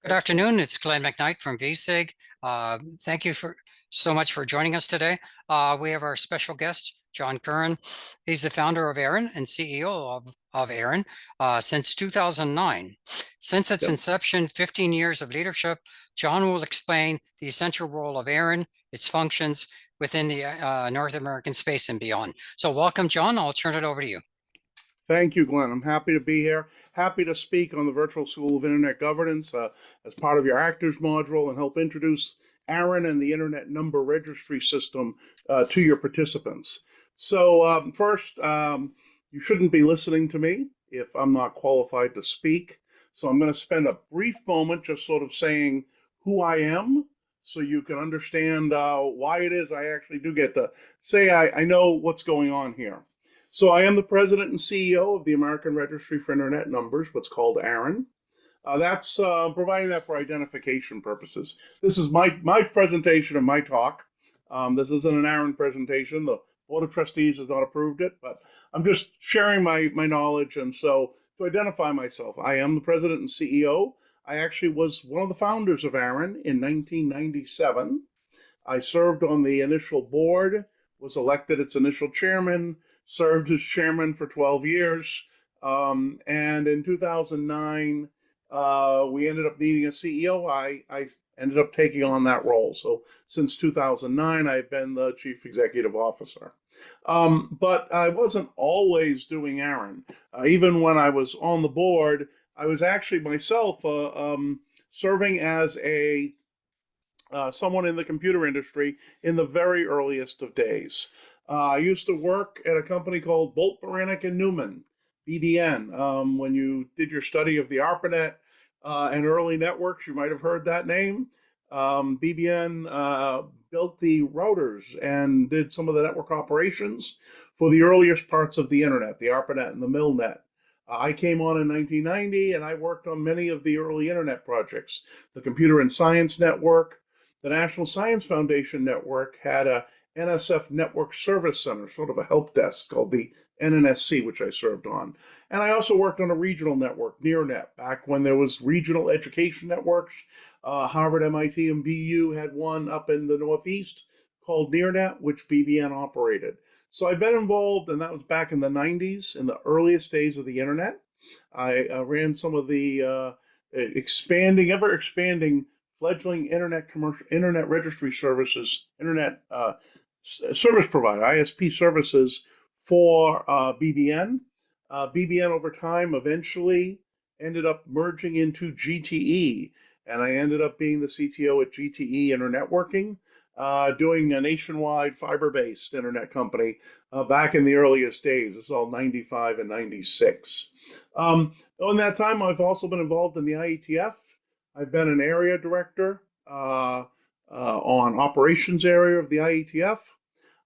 Good afternoon. It's Glenn McKnight from VSIG. Thank you so much for joining us today. We have our special guest, John Curran. He's the founder of ARIN and CEO of ARIN since 2009. Since its Yep. inception, 15 years of leadership, John will explain the essential role of ARIN, its functions within the North American space and beyond. So welcome, John. I'll turn it over to you. Thank you, Glenn. I'm happy to be here. Happy to speak on the Virtual School of Internet Governance as part of your Actors module and help introduce ARIN and the Internet Number Registry System to your participants. So first, you shouldn't be listening to me if I'm not qualified to speak. So I'm going to spend a brief moment just sort of saying who I am so you can understand why it is I actually do get to say I know what's going on here. So I am the president and CEO of the American Registry for Internet Numbers, what's called ARIN. That's providing that for identification purposes. This is my presentation and my talk. This isn't an ARIN presentation. The Board of Trustees has not approved it, but I'm just sharing my knowledge. And so to identify myself, I am the president and CEO. I actually was one of the founders of ARIN in 1997. I served on the initial board, was elected its initial chairman, served as chairman for 12 years. And in 2009, we ended up needing a CEO. I ended up taking on that role. So since 2009, I've been the chief executive officer. But I wasn't always doing ARIN. Even when I was on the board, I was actually myself serving as someone in the computer industry in the very earliest of days. I used to work at a company called Bolt, Beranek and Newman, BBN. When you did your study of the ARPANET and early networks, you might have heard that name. BBN built the routers and did some of the network operations for the earliest parts of the internet, the ARPANET and the MILNET. I came on in 1990 and I worked on many of the early internet projects. The Computer and Science Network, the National Science Foundation Network had a NSF Network Service Center, sort of a help desk called the NNSC, which I served on. And I also worked on a regional network, NearNet, back when there was regional education networks. Harvard, MIT, and BU had one up in the Northeast called NearNet, which BBN operated. So I've been involved, and that was back in the 90s, in the earliest days of the internet. I ran some of the ever expanding fledgling internet registry services, internet service provider, ISP services for BBN. BBN over time eventually ended up merging into GTE, and I ended up being the CTO at GTE Internetworking, doing a nationwide fiber-based internet company back in the earliest days. It's all 95 and 96. In that time, I've also been involved in the IETF. I've been an area director on operations area of the IETF.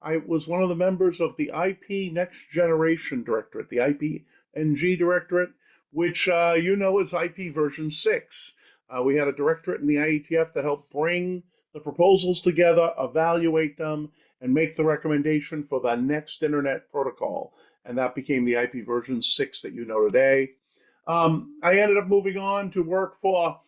I was one of the members of the IP Next Generation Directorate, the IPNG Directorate, which you know is IP version 6. We had a directorate in the IETF that helped bring the proposals together, evaluate them, and make the recommendation for the next internet protocol. And that became the IP version 6 that you know today. I ended up moving on to work for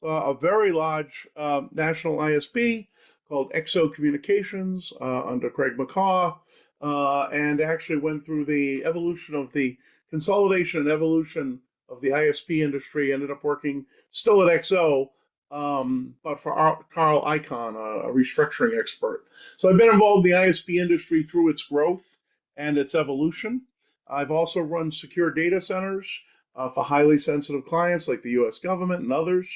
a very large national ISP called XO Communications under Craig McCaw, and actually went through the evolution of the consolidation and evolution of the ISP industry. Ended up working still at XO, but for Carl Icahn, a restructuring expert. So I've been involved in the ISP industry through its growth and its evolution. I've also run secure data centers for highly sensitive clients like the US government and others.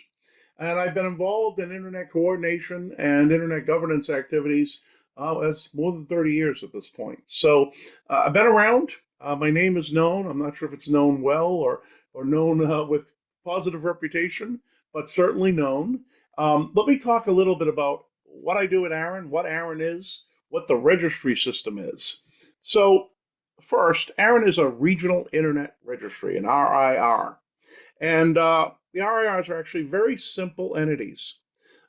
And I've been involved in internet coordination and internet governance activities as more than 30 years at this point. So I've been around. My name is known. I'm not sure if it's known well or known with positive reputation, but certainly known. Let me talk a little bit about what I do at ARIN, what ARIN is, what the registry system is. So first, ARIN is a regional internet registry, an RIR. And the RIRs are actually very simple entities.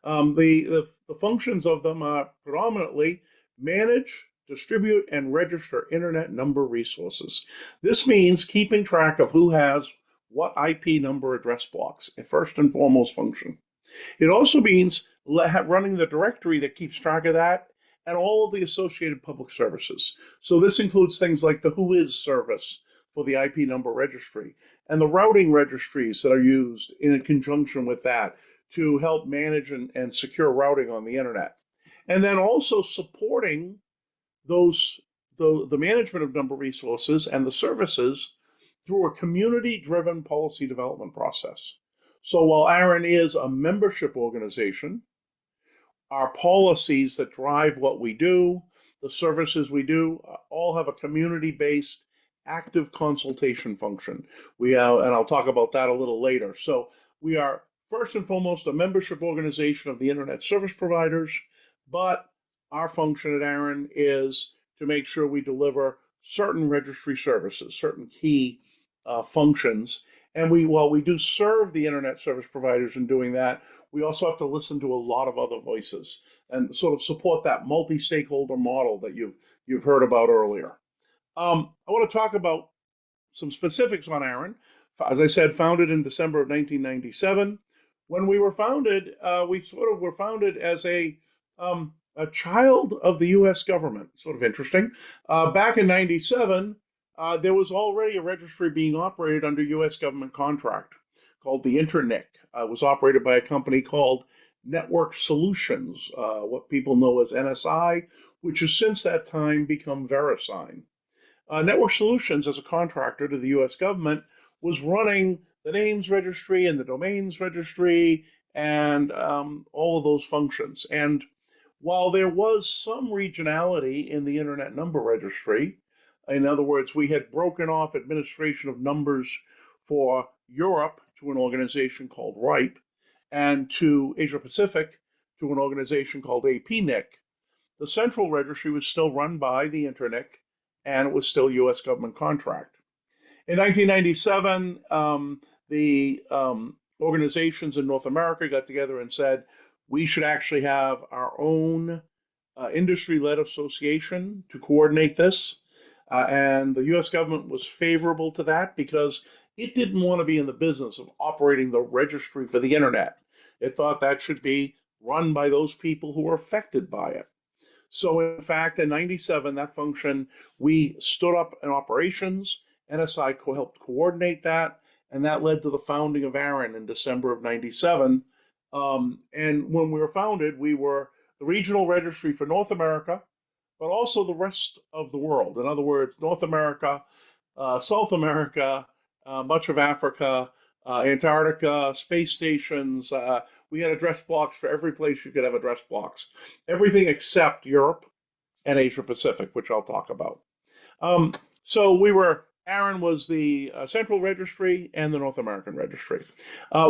The functions of them are predominantly manage, distribute, and register internet number resources. This means keeping track of who has what IP number address blocks, a first and foremost function. It also means running the directory that keeps track of that and all of the associated public services. So this includes things like the Whois service for the IP number registry and the routing registries that are used in conjunction with that to help manage and secure routing on the internet. And then also supporting those the management of number resources and the services through a community-driven policy development process. So while ARIN is a membership organization, our policies that drive what we do, the services we do, all have a community-based active consultation function. We have, and I'll talk about that a little later. So we are first and foremost a membership organization of the internet service providers, but our function at ARIN is to make sure we deliver certain registry services, certain key functions. And while we do serve the internet service providers in doing that, we also have to listen to a lot of other voices and sort of support that multi-stakeholder model that you've heard about earlier. I want to talk about some specifics on ARIN. As I said, founded in December of 1997. When we were founded, we sort of were founded as a child of the U.S. government. Sort of interesting. Back in '97, there was already a registry being operated under U.S. government contract called the Internic. It was operated by a company called Network Solutions, what people know as NSI, which has since that time become VeriSign. Network Solutions, as a contractor to the U.S. government, was running the names registry and the domains registry and all of those functions. And while there was some regionality in the Internet Number Registry, in other words, we had broken off administration of numbers for Europe to an organization called RIPE and to Asia Pacific to an organization called APNIC, the central registry was still run by the Internic and it was still U.S. government contract. In 1997, the organizations in North America got together and said, we should actually have our own industry-led association to coordinate this. And the US government was favorable to that because it didn't want to be in the business of operating the registry for the internet. It thought that should be run by those people who were affected by it. So in fact, in '97, that function, we stood up in operations. NSI helped coordinate that, and that led to the founding of ARIN in December of '97. And when we were founded, we were the regional registry for North America, but also the rest of the world. In other words, North America, South America, much of Africa, Antarctica, space stations. We had address blocks for every place you could have address blocks. Everything except Europe and Asia Pacific, which I'll talk about. So ARIN was the Central Registry and the North American Registry.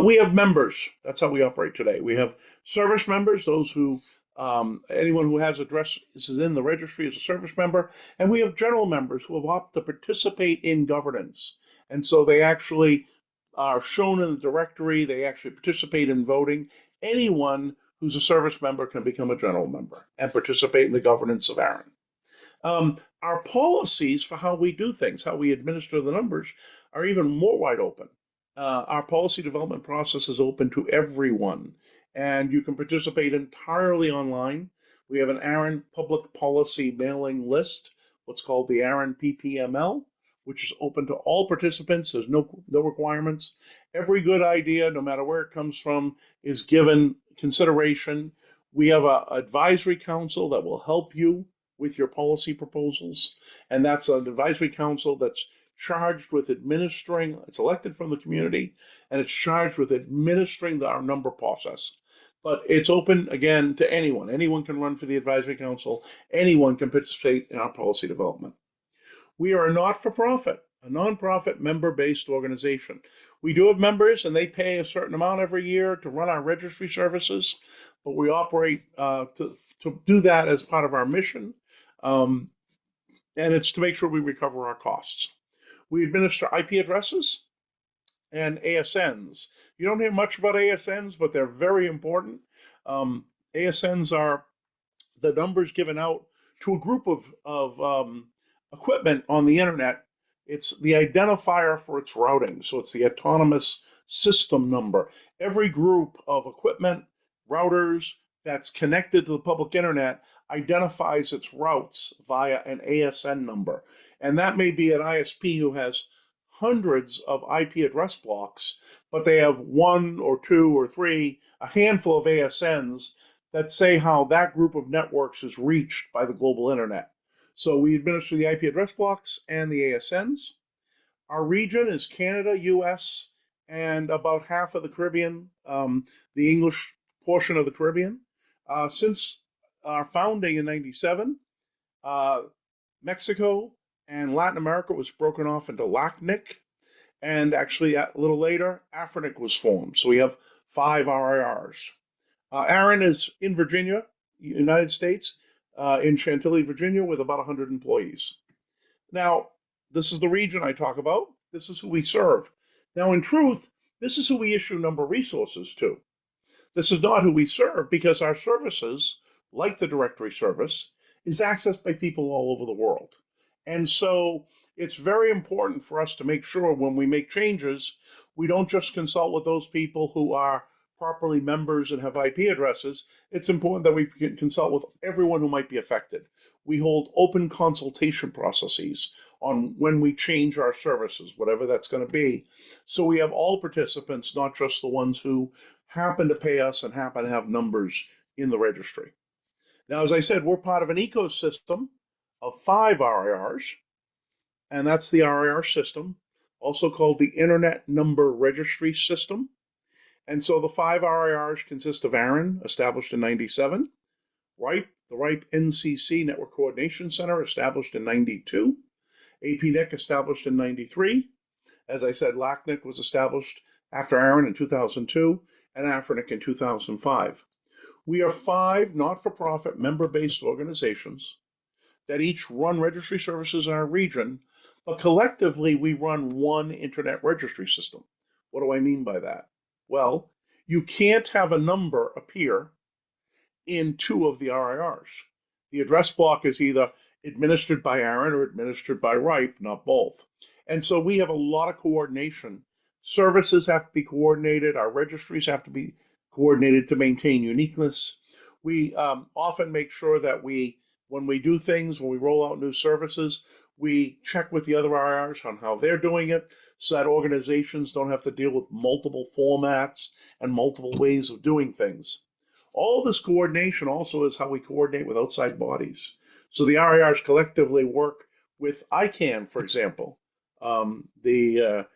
We have members. That's how we operate today. We have service members, those who, anyone who has addresses in the registry is a service member. And we have general members who have opted to participate in governance. And so they actually are shown in the directory. They actually participate in voting. Anyone who's a service member can become a general member and participate in the governance of ARIN. Our policies for how we do things, how we administer the numbers, are even more wide open. Our policy development process is open to everyone, and you can participate entirely online. We have an ARIN public policy mailing list, what's called the ARIN PPML, which is open to all participants. There's no requirements. Every good idea, no matter where it comes from, is given consideration. We have an advisory council that will help you with your policy proposals. And that's an advisory council that's charged with administering, it's elected from the community, and it's charged with administering our number process. But it's open, again, to anyone. Anyone can run for the advisory council. Anyone can participate in our policy development. We are a not-for-profit, a nonprofit member-based organization. We do have members, and they pay a certain amount every year to run our registry services, but we operate to do that as part of our mission. And it's to make sure we recover our costs. We administer IP addresses and ASNs. You don't hear much about ASNs, but they're very important. ASNs are the numbers given out to a group of equipment on the internet It's the identifier for its routing. So it's the autonomous system number. Every group of equipment, routers that's connected to the public internet identifies its routes via an ASN number. And that may be an ISP who has hundreds of IP address blocks, but they have one or two or three, a handful of ASNs that say how that group of networks is reached by the global internet. So we administer the IP address blocks and the ASNs. Our region is Canada, US, and about half of the Caribbean, the English portion of the Caribbean. Since our founding in 97, uh, Mexico and Latin America was broken off into LACNIC, and actually a little later, AFRINIC was formed. So we have 5 RIRs. ARIN is in Virginia, United States, in Chantilly, Virginia, with about 100 employees. Now, this is the region I talk about. This is who we serve. Now, in truth, this is who we issue number resources to. This is not who we serve because our services, like the directory service, is accessed by people all over the world. And so it's very important for us to make sure when we make changes, we don't just consult with those people who are properly members and have IP addresses. It's important that we can consult with everyone who might be affected. We hold open consultation processes on when we change our services, whatever that's going to be. So we have all participants, not just the ones who happen to pay us and happen to have numbers in the registry. Now, as I said, we're part of an ecosystem of 5 RIRs, and that's the RIR system, also called the Internet Number Registry System. And so the 5 RIRs consist of ARIN, established in 97, RIPE, the RIPE NCC Network Coordination Center, established in 92, APNIC, established in 93. As I said, LACNIC was established after ARIN in 2002, and AFRINIC in 2005. We are 5 not-for-profit member-based organizations that each run registry services in our region, but collectively we run one internet registry system. What do I mean by that? Well, you can't have a number appear in 2 of the RIRs. The address block is either administered by ARIN or administered by RIPE, not both. And so we have a lot of coordination. Services have to be coordinated, our registries have to be coordinated to maintain uniqueness. We often make sure that when we do things, when we roll out new services, we check with the other RIRs on how they're doing it so that organizations don't have to deal with multiple formats and multiple ways of doing things. All this coordination also is how we coordinate with outside bodies. So the RIRs collectively work with ICANN, for example, the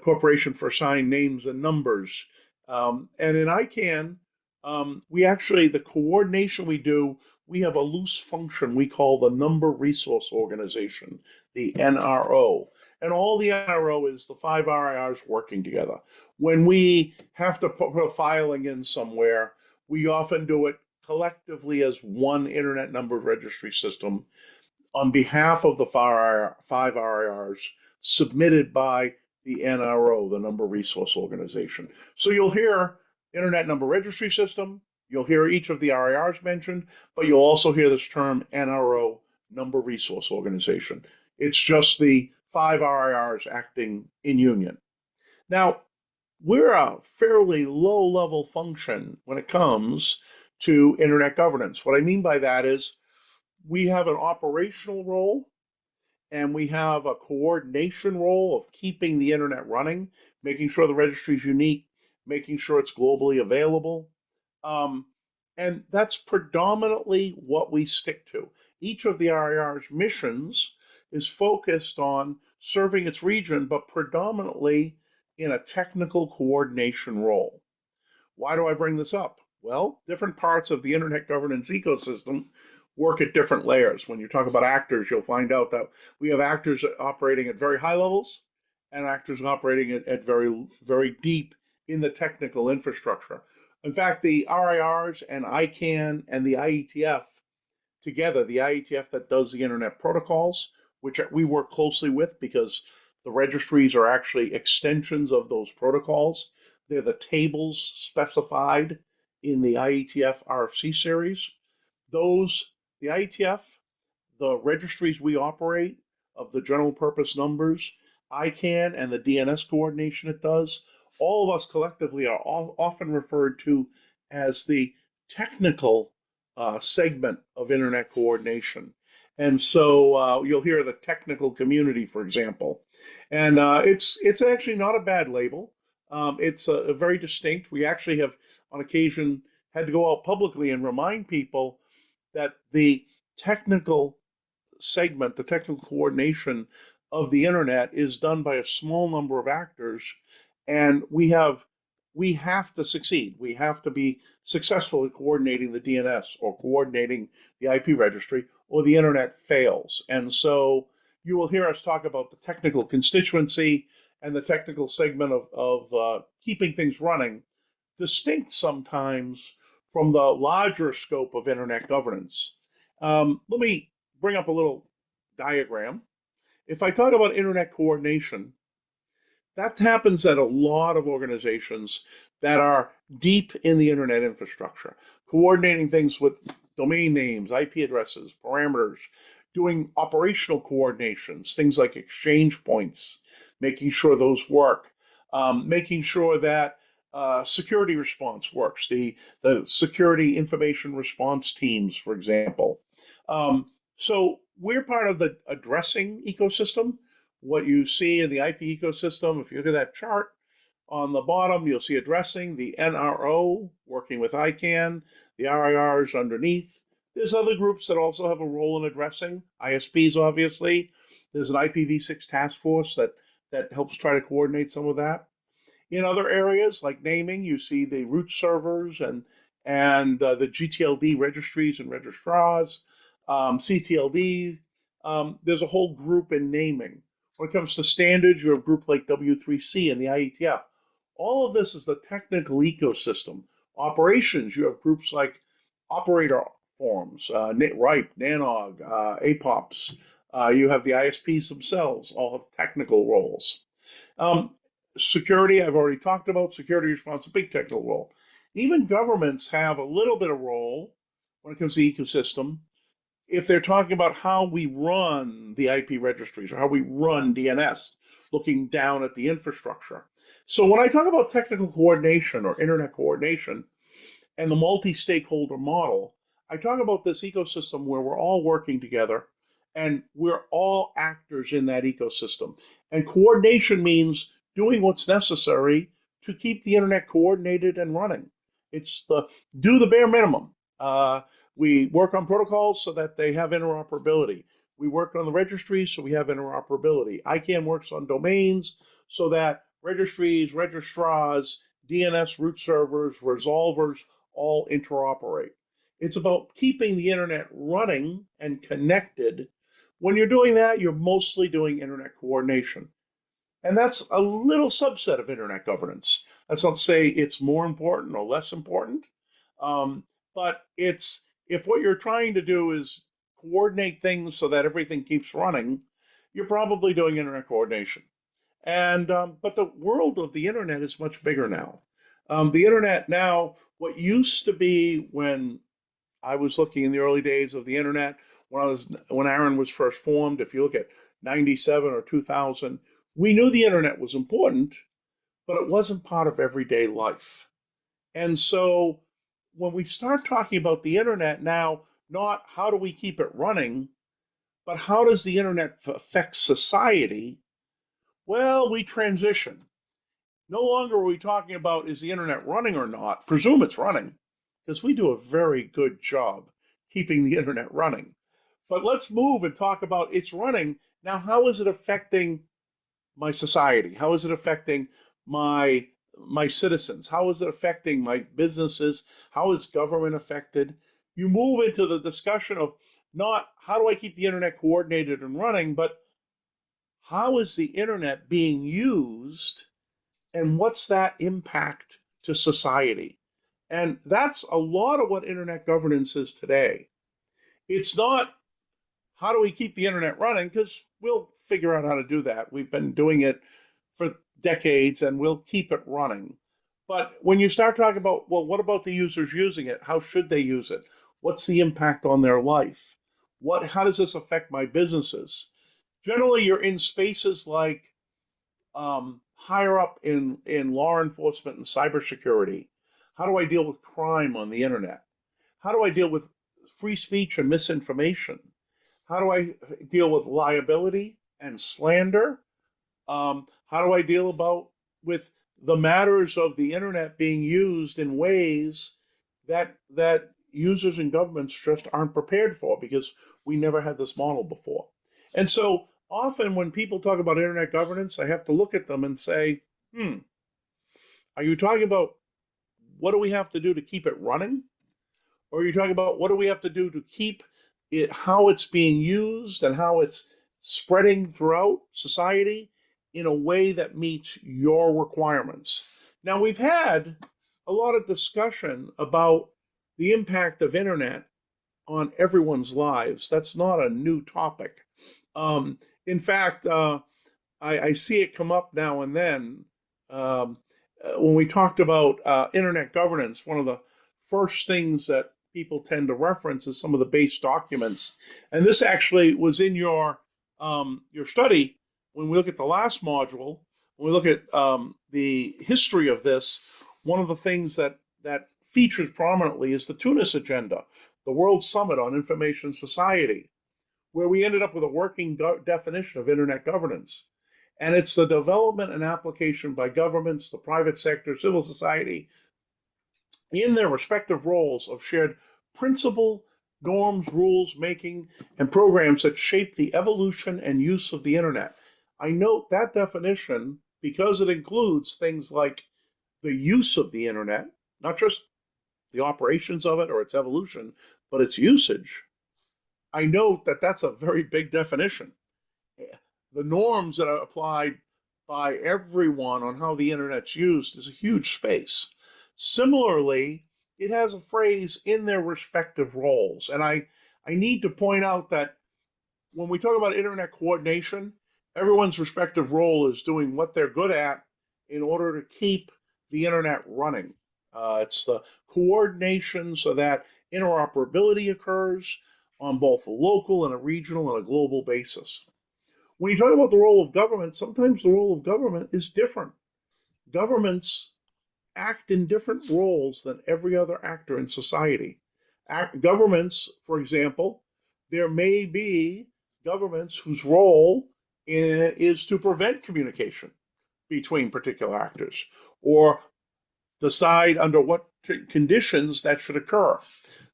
Corporation for Assigned Names and Numbers. And in ICANN, the coordination we do, we have a loose function we call the Number Resource Organization, the NRO. And all the NRO is the 5 RIRs working together. When we have to put a filing in somewhere, we often do it collectively as one internet number registry system on behalf of the 5 RIRs submitted by the NRO, the Number Resource Organization. So you'll hear Internet Number Registry System, you'll hear each of the RIRs mentioned, but you'll also hear this term NRO, Number Resource Organization. It's just the 5 RIRs acting in union. Now, we're a fairly low level function when it comes to internet governance. What I mean by that is we have an operational role and we have a coordination role of keeping the internet running, making sure the registry is unique, making sure it's globally available. And that's predominantly what we stick to. Each of the RIR's missions is focused on serving its region, but predominantly in a technical coordination role. Why do I bring this up? Well, different parts of the internet governance ecosystem work at different layers. When you talk about actors, you'll find out that we have actors operating at very high levels and actors operating at very, very deep in the technical infrastructure. In fact, the RIRs and ICANN and the IETF together, the IETF that does the internet protocols, which we work closely with because the registries are actually extensions of those protocols. They're the tables specified in the IETF RFC series. The IETF, the registries we operate, of the general purpose numbers, ICANN, and the DNS coordination it does, all of us collectively are often referred to as the technical segment of internet coordination. And so you'll hear the technical community, for example. And it's actually not a bad label. It's a very distinct. We actually have, on occasion, had to go out publicly and remind people that the technical segment, the technical coordination of the internet is done by a small number of actors, and we have to succeed. We have to be successful in coordinating the DNS or coordinating the IP registry, or the internet fails. And so you will hear us talk about the technical constituency and the technical segment of keeping things running, distinct sometimes from the larger scope of internet governance. Let me bring up a little diagram. If I talk about internet coordination, that happens at a lot of organizations that are deep in the internet infrastructure, coordinating things with domain names, IP addresses, parameters, doing operational coordinations, things like exchange points, making sure those work, making sure that security response works, the security information response teams, for example. So we're part of the addressing ecosystem. What you see in the IP ecosystem, if you look at that chart on the bottom, you'll see addressing, the NRO working with ICANN, the RIRs underneath. There's other groups that also have a role in addressing, ISPs obviously. There's an IPv6 task force that helps try to coordinate some of that. In other areas like naming, you see the root servers and the GTLD registries and registrars, CTLD. There's a whole group in naming. When it comes to standards, you have a group like W3C and the IETF. All of this is the technical ecosystem. Operations, you have groups like operator forms, RIPE, NANOG, APOPs. You have the ISPs themselves, all have technical roles. Um, Security, I've already talked about. Security response, a big technical role. Even governments have a little bit of role when it comes to the ecosystem if they're talking about how we run the IP registries or how we run DNS, looking down at the infrastructure. So when I talk about technical coordination or internet coordination and the multi-stakeholder model, I talk about this ecosystem where we're all working together and we're all actors in that ecosystem. And coordination means doing what's necessary to keep the internet coordinated and running. It's the do the bare minimum. We work on protocols so that they have interoperability. We work on the registries so we have interoperability. ICANN works on domains so that registries, registrars, DNS root servers, resolvers all interoperate. It's about keeping the internet running and connected. When you're doing that, you're mostly doing internet coordination. And that's a little subset of internet governance. That's not to say it's more important or less important, um, but it's if what you're trying to do is coordinate things so that everything keeps running, you're probably doing internet coordination. And but the world of the internet is much bigger now. The internet now, what used to be when I was looking in the early days of the internet, when ARIN was first formed, if you look at 97 or 2000, we knew the internet was important, but it wasn't part of everyday life. And so when we start talking about the internet now, not how do we keep it running, but how does the internet affect society? Well, we transition. No longer are we talking about is the internet running or not. Presume it's running, because we do a very good job keeping the internet running. But let's move and talk about it's running. Now, how is it affecting my society? How is it affecting my my citizens? How is it affecting my businesses? How is government affected? You move into the discussion of not how do I keep the internet coordinated and running, but how is the internet being used and what's that impact to society? And that's a lot of what internet governance is today. It's not how do we keep the internet running, because we'll figure out how to do that. We've been doing it for decades and we'll keep it running. But when you start talking about, well, what about the users using it? How should they use it? What's the impact on their life? How does this affect my businesses? Generally, you're in spaces like higher up in law enforcement and cybersecurity. How do I deal with crime on the internet? How do I deal with free speech and misinformation? How do I deal with liability and slander? How do I deal with the matters of the internet being used in ways that users and governments just aren't prepared for because we never had this model before? And so often when people talk about internet governance, I have to look at them and say, are you talking about what do we have to do to keep it running? Or are you talking about what do we have to do to keep it, how it's being used and how it's spreading throughout society in a way that meets your requirements? Now, we've had a lot of discussion about the impact of internet on everyone's lives. That's not a new topic. In fact, I see it come up now and then. Um, when we talked about internet governance, one of the first things that people tend to reference is some of the base documents, and this actually was in your study. When we look at the last module, when we look at the history of this, one of the things that features prominently is the Tunis Agenda, the World Summit on Information Society, where we ended up with a working definition of internet governance. And it's the development and application by governments, the private sector, civil society, in their respective roles of shared principle, norms, rules making, and programs that shape the evolution and use of the internet. I note that definition because it includes things like the use of the internet, not just the operations of it or its evolution, but its usage. I note that that's a very big definition. The norms that are applied by everyone on how the internet's used is a huge space. Similarly, it has a phrase in their respective roles. And I need to point out that when we talk about internet coordination, everyone's respective role is doing what they're good at in order to keep the internet running. It's the coordination so that interoperability occurs on both a local and a regional and a global basis. When you talk about the role of government, sometimes the role of government is different. Governments act in different roles than every other actor in society. Governments, for example, there may be governments whose role is to prevent communication between particular actors or decide under what conditions that should occur.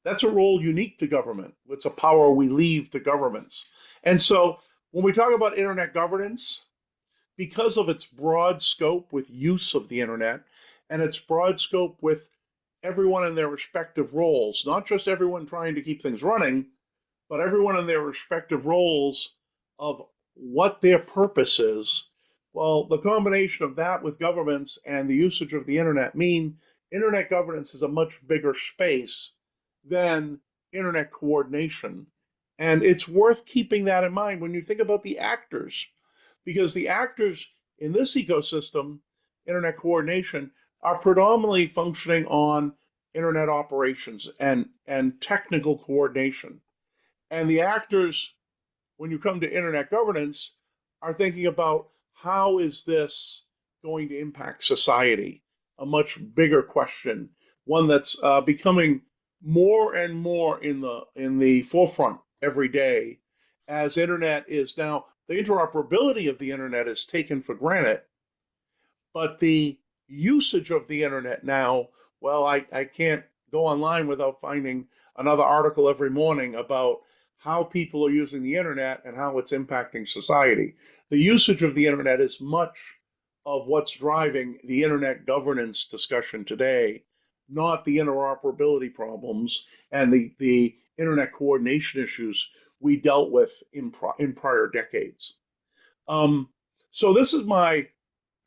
That's a role unique to government. It's a power we leave to governments. And so when we talk about internet governance, because of its broad scope with use of the internet and its broad scope with everyone in their respective roles, not just everyone trying to keep things running, but everyone in their respective roles of what their purpose is. Well, the combination of that with governments and the usage of the internet mean internet governance is a much bigger space than internet coordination. And it's worth keeping that in mind when you think about the actors, because the actors in this ecosystem, internet coordination, are predominantly functioning on internet operations and technical coordination. And the actors, when you come to internet governance, are thinking about how is this going to impact society? A much bigger question, one that's becoming more and more in the forefront every day, as internet is now the interoperability of the internet is taken for granted, but the usage of the internet now, well, I can't go online without finding another article every morning about how people are using the internet and how it's impacting society. The usage of the internet is much of what's driving the internet governance discussion today, not the interoperability problems and the internet coordination issues we dealt with in prior decades. Um, so this is my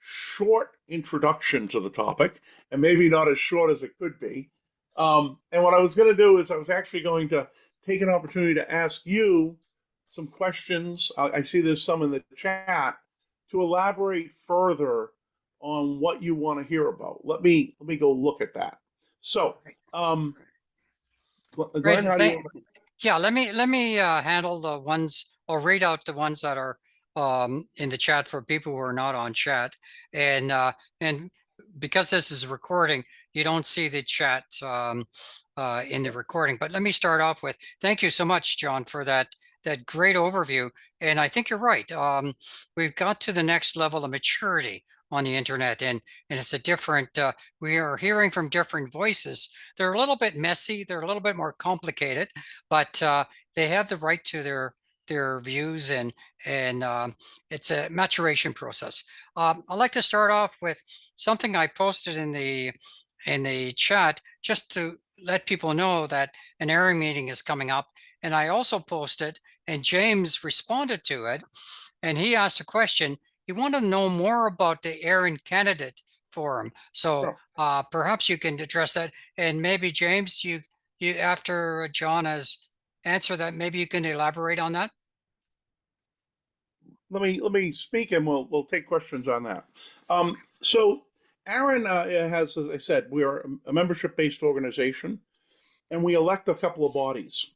short introduction to the topic, and maybe not as short as it could be. And what I was going to do is I was actually going to take an opportunity to ask you some questions. I see there's some in the chat to elaborate further on what you want to hear about. Let me go look at that. So, Great. Great. Glenn, how do you? Yeah, let me handle the ones or read out the ones that are in the chat for people who are not on chat. And because this is recording, you don't see the chat in the recording. But let me start off with thank you so much, John, for that great overview. And I think you're right. We've got to the next level of maturity on the internet, and it's a different. We are hearing from different voices. They're a little bit messy. They're a little bit more complicated, but they have the right to their views, and it's a maturation process. I'd like to start off with something I posted in the chat just to let people know that an ARIN meeting is coming up. And I also posted, and James responded to it, and he asked a question. He wanted to know more about the ARIN candidate forum. So Sure. perhaps you can address that. And maybe James, you after John has answered that, maybe you can elaborate on that. Let me speak, and we'll take questions on that. So ARIN has, as I said, we are a membership-based organization, and we elect a couple of bodies.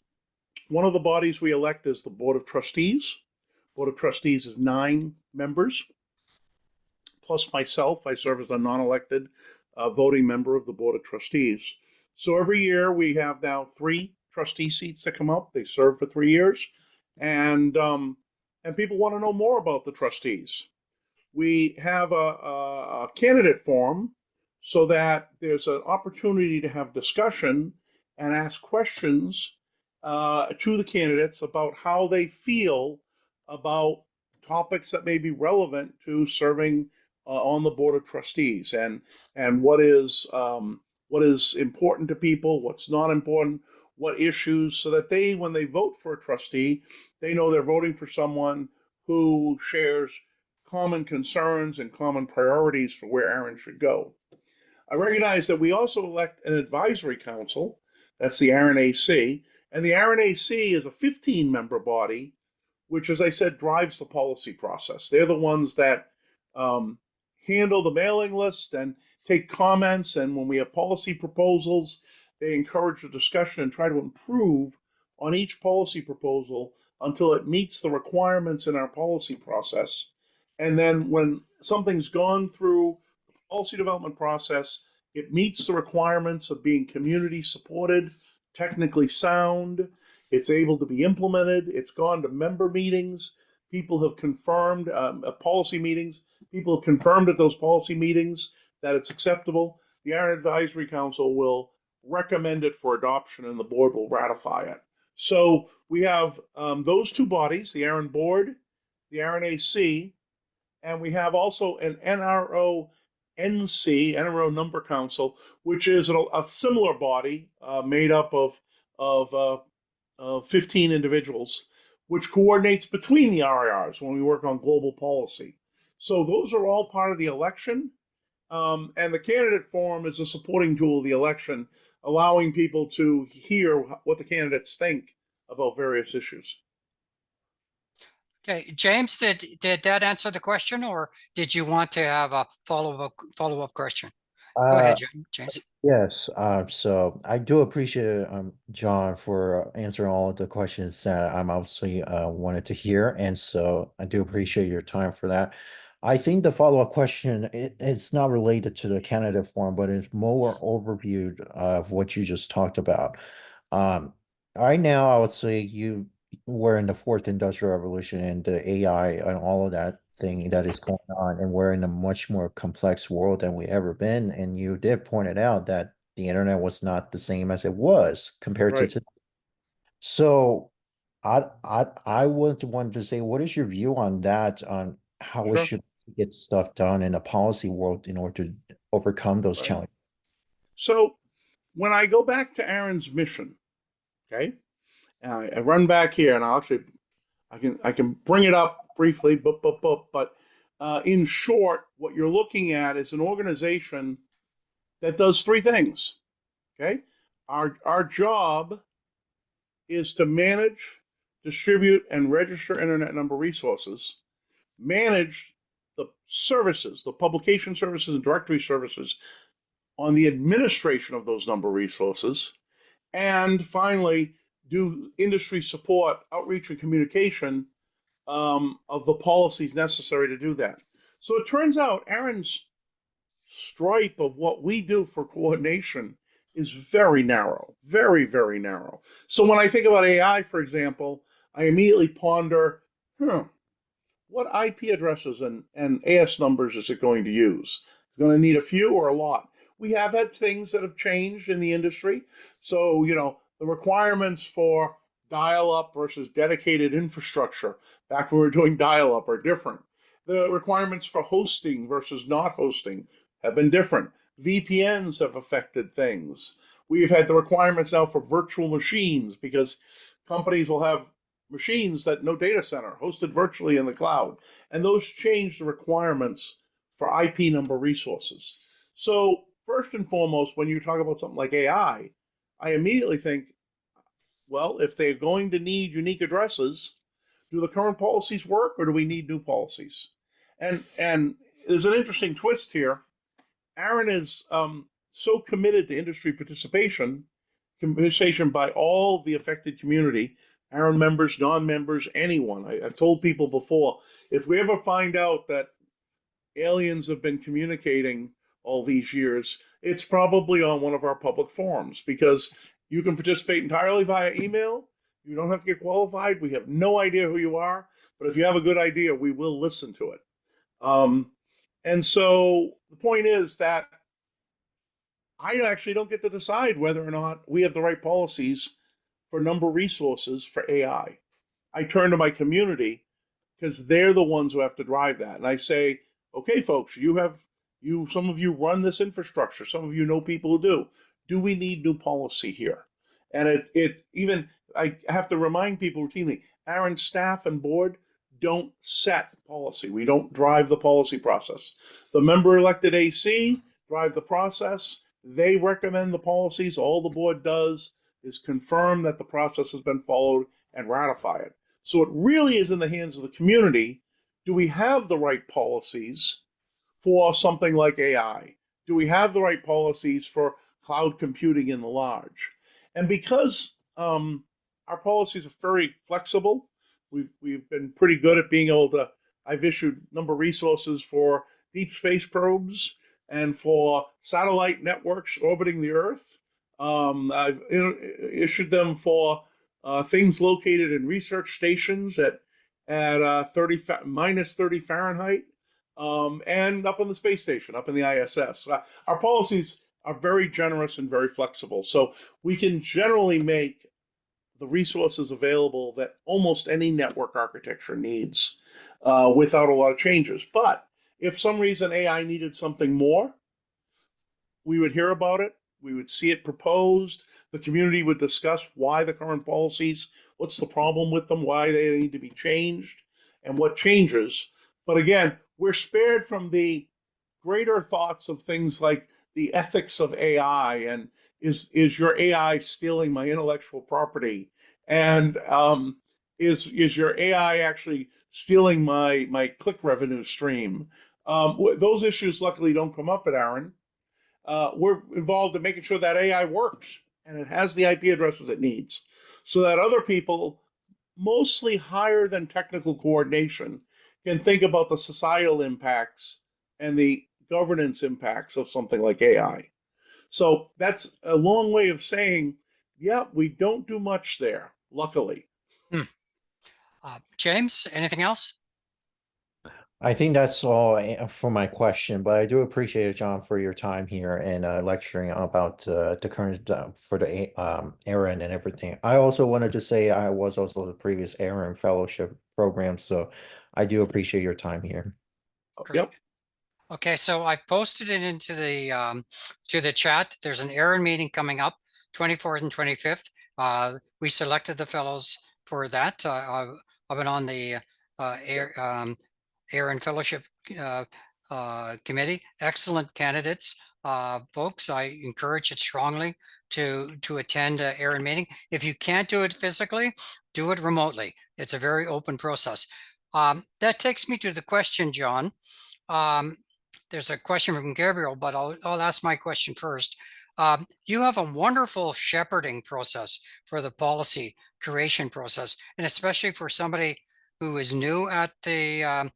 One of the bodies we elect is the Board of Trustees. Board of Trustees is 9 members, plus myself. I serve as a non-elected voting member of the Board of Trustees. So every year we have now 3 trustee seats that come up. They serve for 3 years, and people want to know more about the trustees. We have a candidate forum so that there's an opportunity to have discussion and ask questions to the candidates about how they feel about topics that may be relevant to serving on the board of trustees, and what is important to people, what's not important, what issues, so that they, when they vote for a trustee, they know they're voting for someone who shares common concerns and common priorities for where ARIN should go. I recognize that we also elect an advisory council. That's the ARIN-AC. And the ARIN-AC is a 15-member body, which, as I said, drives the policy process. They're the ones that handle the mailing list and take comments. And when we have policy proposals, they encourage the discussion and try to improve on each policy proposal until it meets the requirements in our policy process. And then when something's gone through the policy development process, it meets the requirements of being community supported, technically sound, it's able to be implemented, it's gone to member meetings, people have confirmed policy meetings, people have confirmed at those policy meetings that it's acceptable. The ARIN Advisory Council will recommend it for adoption and the board will ratify it. So we have those 2 bodies, the ARIN Board, the ARIN-AC, and we have also an NRO-NC, NRO Number Council, which is a similar body made up of 15 individuals, which coordinates between the RIRs when we work on global policy. So those are all part of the election, and the candidate forum is a supporting tool of the election, allowing people to hear what the candidates think about various issues. Okay, James, did that answer the question, or did you want to have a follow-up question? Go Uh, ahead, James. yes. So I do appreciate John for answering all of the questions that I'm obviously wanted to hear, and so I do appreciate your time for that. I think the follow-up question it's not related to the candidate form, but it's more overview of what you just talked about. Um, right now, I would say we're in the 4th industrial revolution and the AI and all of that thing that is going on, and we're in a much more complex world than we ever been. And you did point it out that the internet was not the same as it was compared to Right. today. So I would want to say, what is your view on that, on how we Sure. should get stuff done in a policy world in order to overcome those Right. challenges? So when I go back to ARIN's mission, okay, I run back here, and I can bring it up briefly, but in short, what you're looking at is an organization that does 3 things. Okay, our job is to manage, distribute, and register internet number resources, manage the services, the publication services and directory services on the administration of those number resources, and finally, do industry support, outreach, and communication of the policies necessary to do that. So it turns out ARIN's stripe of what we do for coordination is very narrow, very, very narrow. So when I think about AI, for example, I immediately ponder, what IP addresses and AS numbers is it going to use? It's going to need a few or a lot. We have had things that have changed in the industry. So, the requirements for dial up versus dedicated infrastructure back when we were doing dial up are different. The requirements for hosting versus not hosting have been different. VPNs have affected things. We've had the requirements now for virtual machines because companies will have machines that no data center hosted virtually in the cloud. And those change the requirements for IP number resources. So first and foremost, when you talk about something like AI, I immediately think, well, if they're going to need unique addresses, do the current policies work or do we need new policies? And there's an interesting twist here. ARIN is so committed to industry participation by all the affected community, ARIN members, non-members, anyone. I've told people before, if we ever find out that aliens have been communicating all these years, it's probably on one of our public forums because you can participate entirely via email. You don't have to get qualified. We have no idea who you are, but if you have a good idea, we will listen to it. And so the point is that I actually don't get to decide whether or not we have the right policies for number resources for AI. I turn to my community because they're the ones who have to drive that. And I say, okay, folks, some of you run this infrastructure. Some of you know people who do. Do we need new policy here? And I have to remind people routinely, ARIN staff and board don't set policy. We don't drive the policy process. The member elected AC drive the process. They recommend the policies. All the board does is confirm that the process has been followed and ratify it. So it really is in the hands of the community. Do we have the right policies for something like AI? Do we have the right policies for cloud computing in the large? And because our policies are very flexible, we've been pretty good at being able to. I've issued number of resources for deep space probes and for satellite networks orbiting the Earth. I've issued them for things located in research stations at minus 30 Fahrenheit, and up on the space station, up in the ISS. Our policies are very generous and very flexible, so we can generally make the resources available that almost any network architecture needs without a lot of changes. But if some reason AI needed something more, we would hear about it. We would see it proposed. The community would discuss why the current policies, what's the problem with them, why they need to be changed, and what changes. But again, we're spared from the greater thoughts of things like the ethics of AI and is your AI stealing my intellectual property? And is your AI actually stealing my click revenue stream? Those issues luckily don't come up at ARIN. We're involved in making sure that AI works and it has the IP addresses it needs so that other people, mostly higher than technical coordination, can think about the societal impacts and the governance impacts of something like AI. So that's a long way of saying, yeah, we don't do much there, luckily. James, anything else? I think that's all for my question, but I do appreciate it, John, for your time here and lecturing about the current for the ARIN and everything. I also wanted to say I was also the previous ARIN fellowship program, so I do appreciate your time here. Great. Yep. Okay, so I posted it into the to the chat. There's an ARIN meeting coming up, 24th and 25th. We selected the fellows for that. I've been on the ARIN Fellowship Committee. Excellent candidates, folks. I encourage it strongly to attend ARIN meeting. If you can't do it physically, do it remotely. It's a very open process. That takes me to the question, John. There's a question from Gabriel, but I'll ask my question first. You have a wonderful shepherding process for the policy creation process, and especially for somebody who is new at the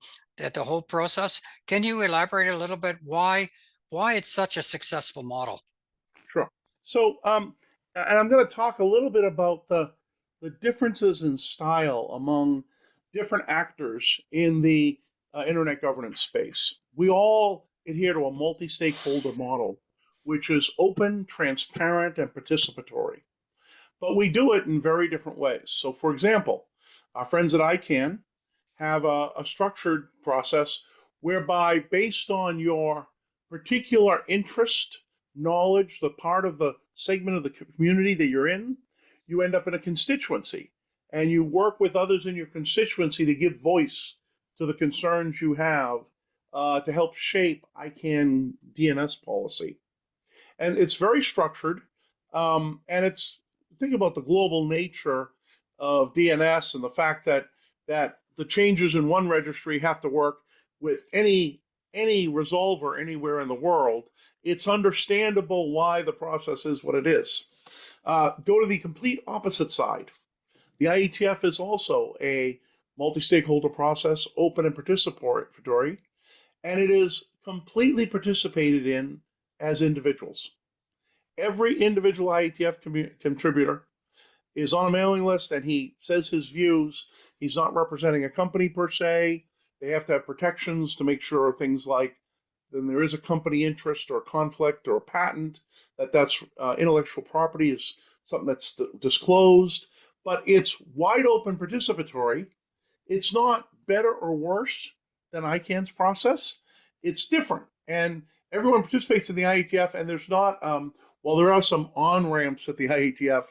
whole process. Can you elaborate a little bit why it's such a successful model? Sure. So, and I'm going to talk a little bit about the differences in style among different actors in the internet governance space. We all adhere to a multi-stakeholder model, which is open, transparent, and participatory. But we do it in very different ways. So, for example, our friends at ICANN have a structured process whereby, based on your particular interest, knowledge, the part of the segment of the community that you're in, you end up in a constituency. And you work with others in your constituency to give voice to the concerns you have to help shape ICANN DNS policy. And it's very structured. And it's think about the global nature of DNS and the fact that the changes in one registry have to work with any resolver anywhere in the world. It's understandable why the process is what it is. Go to the complete opposite side. The IETF is also a multi-stakeholder process, open and participatory, and it is completely participated in as individuals. Every individual IETF contributor is on a mailing list and he says his views. He's not representing a company per se. They have to have protections to make sure things like then there is a company interest or conflict or a patent, that's intellectual property is something that's disclosed. But it's wide open participatory. It's not better or worse than ICANN's process. It's different. And everyone participates in the IETF, and there's not, while there are some on ramps at the IETF,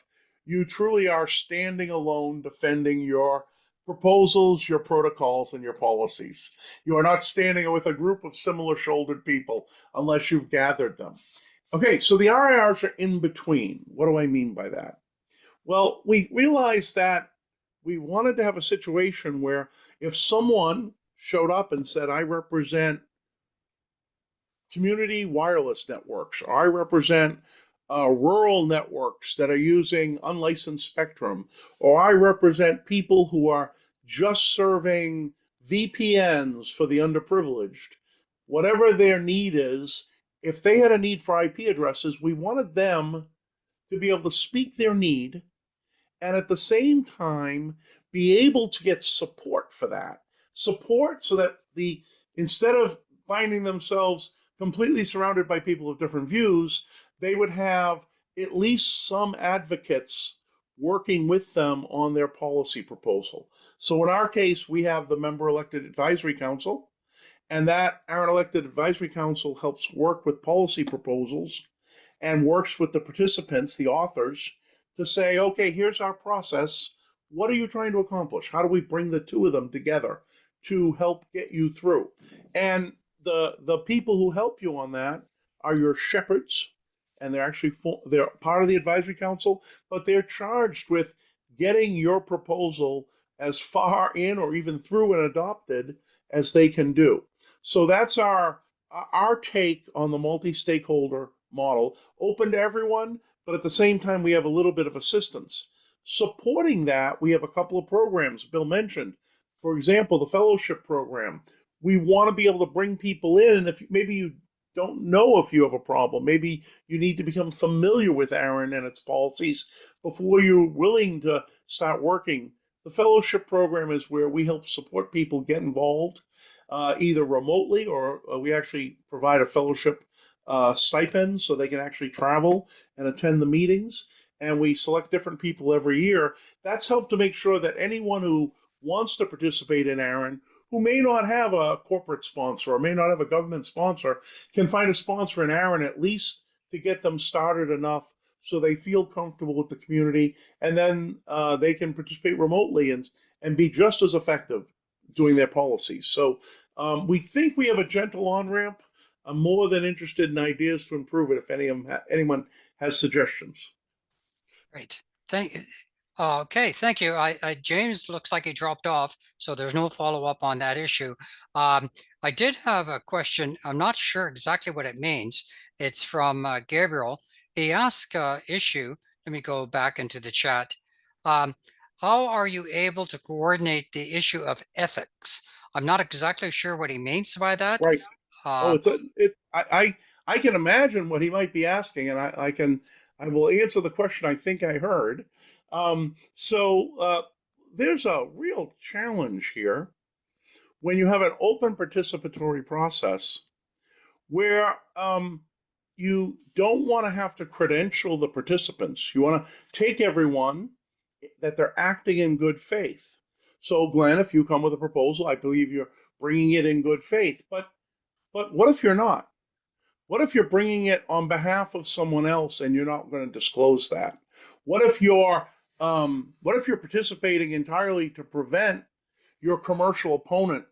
you truly are standing alone defending your proposals, your protocols, and your policies. You are not standing with a group of similar shouldered people unless you've gathered them. Okay, so the RIRs are in between. What do I mean by that? Well, we realized that we wanted to have a situation where if someone showed up and said, I represent community wireless networks, or I represent rural networks that are using unlicensed spectrum, or I represent people who are just serving VPNs for the underprivileged, whatever their need is, if they had a need for IP addresses, we wanted them to be able to speak their need and at the same time be able to get support for that. Support so that instead of finding themselves completely surrounded by people of different views, they would have at least some advocates working with them on their policy proposal. So in our case, we have the member elected advisory council, and that our elected advisory council helps work with policy proposals and works with the participants, the authors, to say, okay, here's our process. What are you trying to accomplish? How do we bring the two of them together to help get you through? And the people who help you on that are your shepherds, and they're part of the advisory council, but they're charged with getting your proposal as far in or even through and adopted as they can do. So that's our take on the multi-stakeholder model, open to everyone, but at the same time, we have a little bit of assistance. Supporting that, we have a couple of programs Bill mentioned. For example, the fellowship program. We want to be able to bring people in, and if maybe you don't know if you have a problem, maybe you need to become familiar with ARIN and its policies before you're willing to start working. The fellowship program is where we help support people get involved, either remotely or we actually provide a fellowship stipend so they can actually travel and attend the meetings. And we select different people every year. That's helped to make sure that anyone who wants to participate in ARIN, who may not have a corporate sponsor or may not have a government sponsor, can find a sponsor in ARIN at least to get them started enough so they feel comfortable with the community, and then they can participate remotely and be just as effective doing their policies. So we think we have a gentle on-ramp. I'm more than interested in ideas to improve it if anyone has suggestions. Great. Okay, thank you. James looks like he dropped off, so there's no follow-up on that issue. I did have a question. I'm not sure exactly what it means. It's from Gabriel. He asked issue. Let me go back into the chat. how are you able to coordinate the issue of ethics? I'm not exactly sure what he means by that. Right. Oh, Uh, I can imagine what he might be asking, and I will answer the question I think I heard. There's a real challenge here when you have an open participatory process where you don't want to have to credential the participants. You want to take everyone that they're acting in good faith. So, Glenn, if you come with a proposal, I believe you're bringing it in good faith. But what if you're not? What if you're bringing it on behalf of someone else and you're not going to disclose that? What if you're participating entirely to prevent your commercial opponent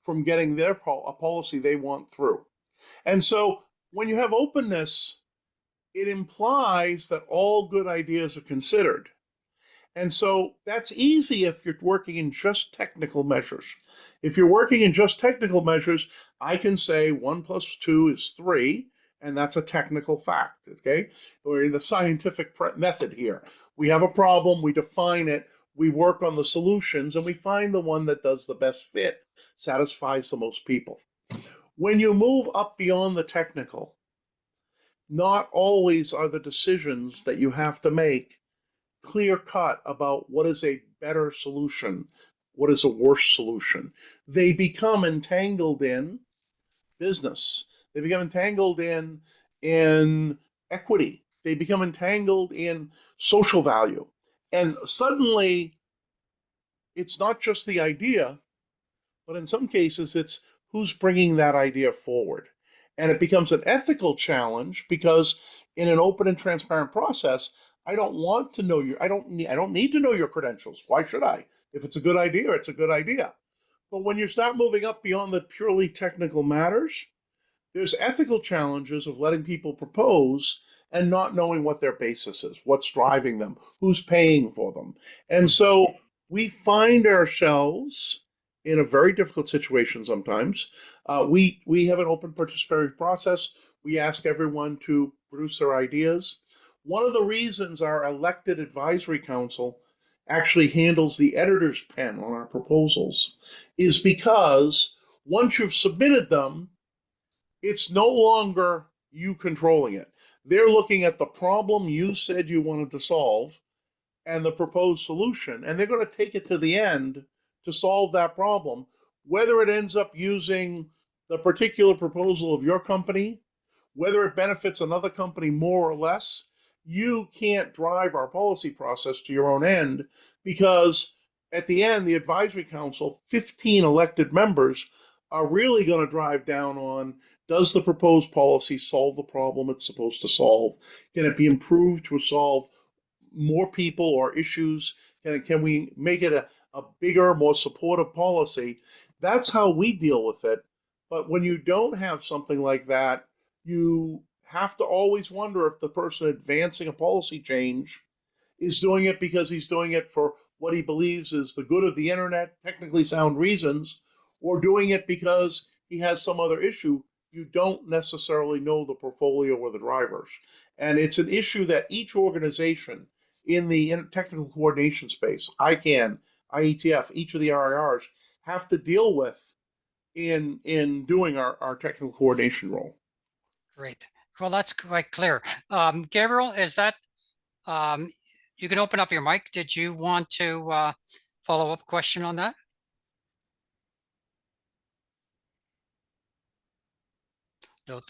from getting a policy they want through? And so when you have openness, it implies that all good ideas are considered. And so that's easy if you're working in just technical measures. If you're working in just technical measures, I can say 1 + 2 is 3, and that's a technical fact. Okay. We're in the scientific method here. We have a problem, we define it, we work on the solutions, and we find the one that does the best fit, satisfies the most people. When you move up beyond the technical, not always are the decisions that you have to make clear cut about what is a better solution, what is a worse solution. They become entangled in business. They become entangled in equity. They become entangled in social value. And suddenly it's not just the idea, but in some cases, it's who's bringing that idea forward. And it becomes an ethical challenge because in an open and transparent process, I don't want to know your, I don't need to know your credentials. Why should I? If it's a good idea, it's a good idea. But when you start moving up beyond the purely technical matters, there's ethical challenges of letting people propose and not knowing what their basis is, what's driving them, who's paying for them. And so we find ourselves in a very difficult situation sometimes. We have an open participatory process. We ask everyone to produce their ideas. One of the reasons our elected advisory council actually handles the editor's pen on our proposals is because once you've submitted them, it's no longer you controlling it. They're looking at the problem you said you wanted to solve and the proposed solution, and they're going to take it to the end to solve that problem. Whether it ends up using the particular proposal of your company, whether it benefits another company more or less, you can't drive our policy process to your own end because at the end, the advisory council, 15 elected members, are really going to drive down on does the proposed policy solve the problem it's supposed to solve? Can it be improved to solve more people or issues? Can we make it a bigger, more supportive policy? That's how we deal with it. But when you don't have something like that, you have to always wonder if the person advancing a policy change is doing it because he's doing it for what he believes is the good of the internet, technically sound reasons, or doing it because he has some other issue. You don't necessarily know the portfolio or the drivers. And it's an issue that each organization in the technical coordination space, ICANN, IETF, each of the RIRs, have to deal with in doing our technical coordination role. Great. Well, that's quite clear. Gabriel, is that, um, you can open up your mic. Did you want to follow up question on that? No,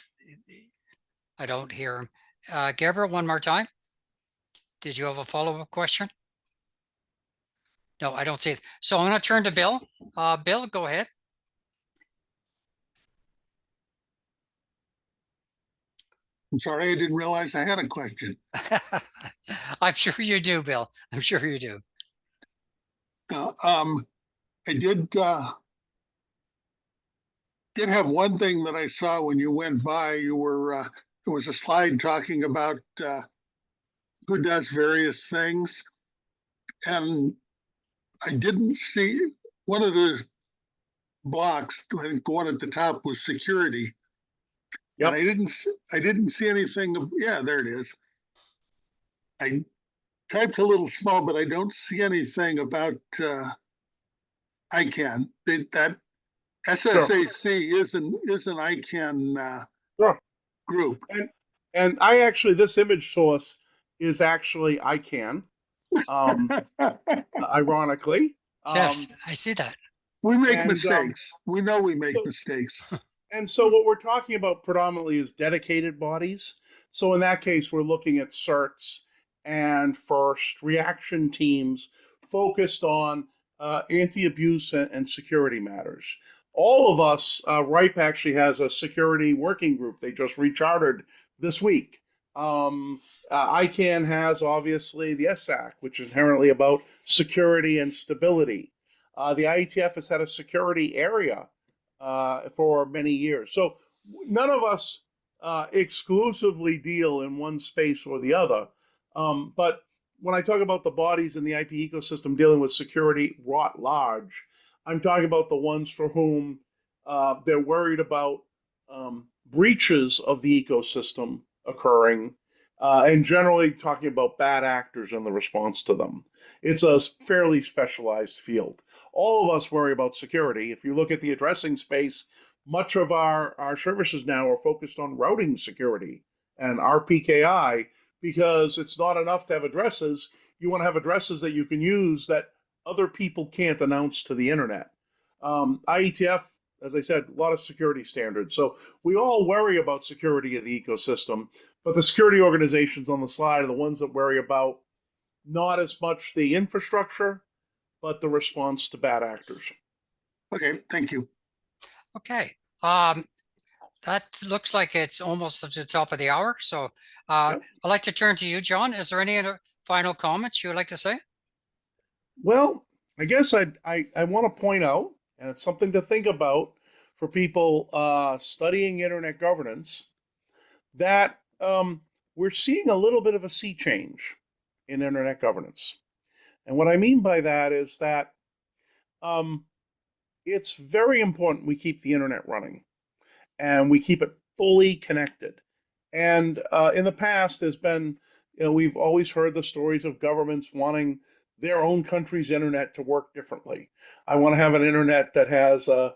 I don't hear him. Gabriel, one more time. Did you have a follow-up question? No, I don't see it. So I'm going to turn to Bill. Bill, go ahead. I'm sorry, I didn't realize I had a question. I'm sure you do, Bill. I'm sure you do. I did have one thing that I saw when you went by. You were there was a slide talking about who does various things, and I didn't see one of the blocks. I think the one at the top was security, Yep. and I didn't see anything. Yeah, there it is. typed a little small, but I don't see anything about ICANN. That Sure, SSAC is an ICANN sure. group. And I actually, this image source is actually ICANN, ironically. Yes, Um, I see that. We make and mistakes. We know we make so, mistakes. And so what we're talking about predominantly is dedicated bodies. So in that case, we're looking at certs and first reaction teams focused on anti-abuse and security matters. All of us, RIPE actually has a security working group. They just rechartered this week. ICANN has obviously the SAC, which is inherently about security and stability. The IETF has had a security area for many years. So none of us exclusively deal in one space or the other. But when I talk about the bodies in the IP ecosystem dealing with security wrought large, I'm talking about the ones for whom they're worried about breaches of the ecosystem occurring, and generally talking about bad actors and the response to them. It's a fairly specialized field. All of us worry about security. If you look at the addressing space, much of our services now are focused on routing security and RPKI because it's not enough to have addresses. You want to have addresses that you can use that other people can't announce to the internet. IETF, as I said, a lot of security standards. So we all worry about security of the ecosystem, but the security organizations on the slide are the ones that worry about not as much the infrastructure, but the response to bad actors. Okay, thank you. Okay. That looks like it's almost at the top of the hour. So Yep. I'd like to turn to you, John. Is there any other final comments you would like to say? Well, I guess I want to point out, and it's something to think about for people studying internet governance, that we're seeing a little bit of a sea change in internet governance. And what I mean by that is that um, it's very important we keep the internet running and we keep it fully connected. And in the past, there's been, we've always heard the stories of governments wanting their own country's internet to work differently. I want to have an internet that has a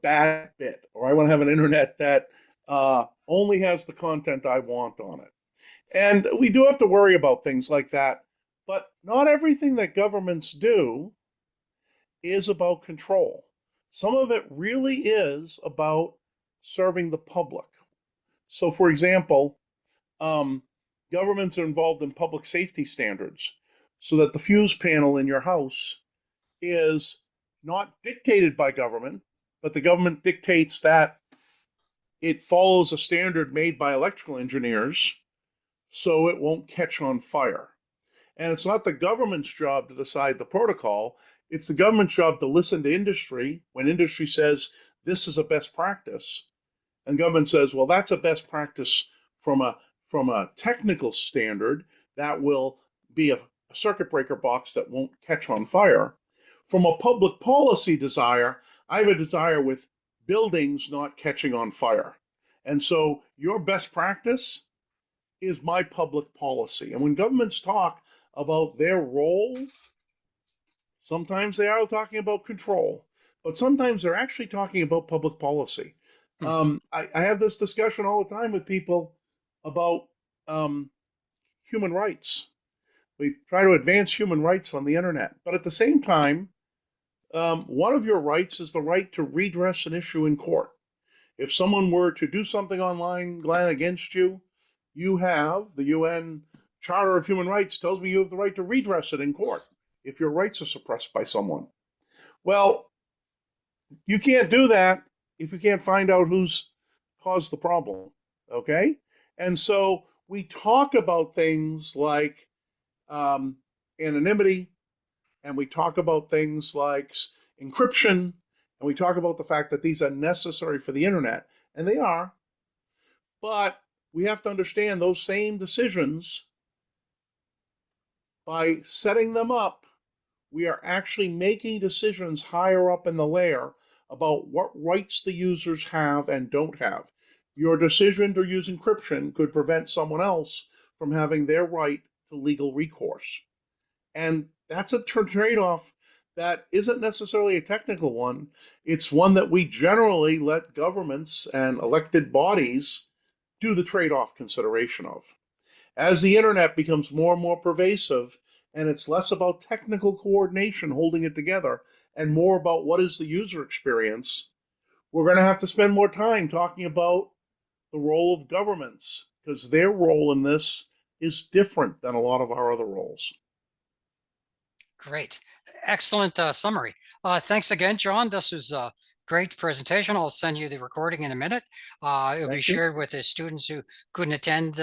bad bit, or I want to have an internet that only has the content I want on it. And we do have to worry about things like that. But not everything that governments do is about control. Some of it really is about serving the public. So, for example, um, governments are involved in public safety standards so that the fuse panel in your house is not dictated by government, but the government dictates that it follows a standard made by electrical engineers so it won't catch on fire. And it's not the government's job to decide the protocol. It's the government's job to listen to industry when industry says this is a best practice. And government says, well, that's a best practice from a technical standard that will be a circuit breaker box that won't catch on fire. From a public policy desire, I have a desire with buildings not catching on fire. And so your best practice is my public policy. And when governments talk about their role, sometimes they are talking about control, but sometimes they're actually talking about public policy. Hmm. I have this discussion all the time with people about human rights. We try to advance human rights on the internet, but at the same time, one of your rights is the right to redress an issue in court. If someone were to do something online, Glenn, against you, you have the UN Charter of Human Rights tells me you have the right to redress it in court if your rights are suppressed by someone. Well, you can't do that if you can't find out who's caused the problem. Okay? And so we talk about things like anonymity, and we talk about things like encryption, and we talk about the fact that these are necessary for the internet, and they are, but we have to understand those same decisions, by setting them up, we are actually making decisions higher up in the layer about what rights the users have and don't have. Your decision to use encryption could prevent someone else from having their right to legal recourse. And that's a trade-off that isn't necessarily a technical one. It's one that we generally let governments and elected bodies do the trade-off consideration of. As the internet becomes more and more pervasive, and it's less about technical coordination holding it together and more about what is the user experience, we're going to have to spend more time talking about the role of governments because their role in this is different than a lot of our other roles. Great. Excellent summary. Thanks again, John. This was a great presentation. I'll send you the recording in a minute. It'll be Thank you. shared with the students who couldn't attend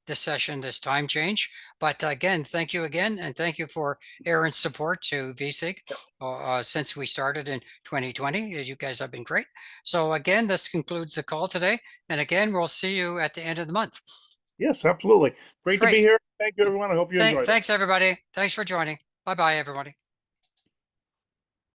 this session, this time change. But again, thank you again. And thank you for ARIN's support to VSIG since we started in 2020. You guys have been great. So again, this concludes the call today. And again, we'll see you at the end of the month. Yes, absolutely. Great to be Great. here. Thank you, everyone. I hope you enjoyed it. Thanks, everybody. Thanks for joining. Bye-bye, everybody.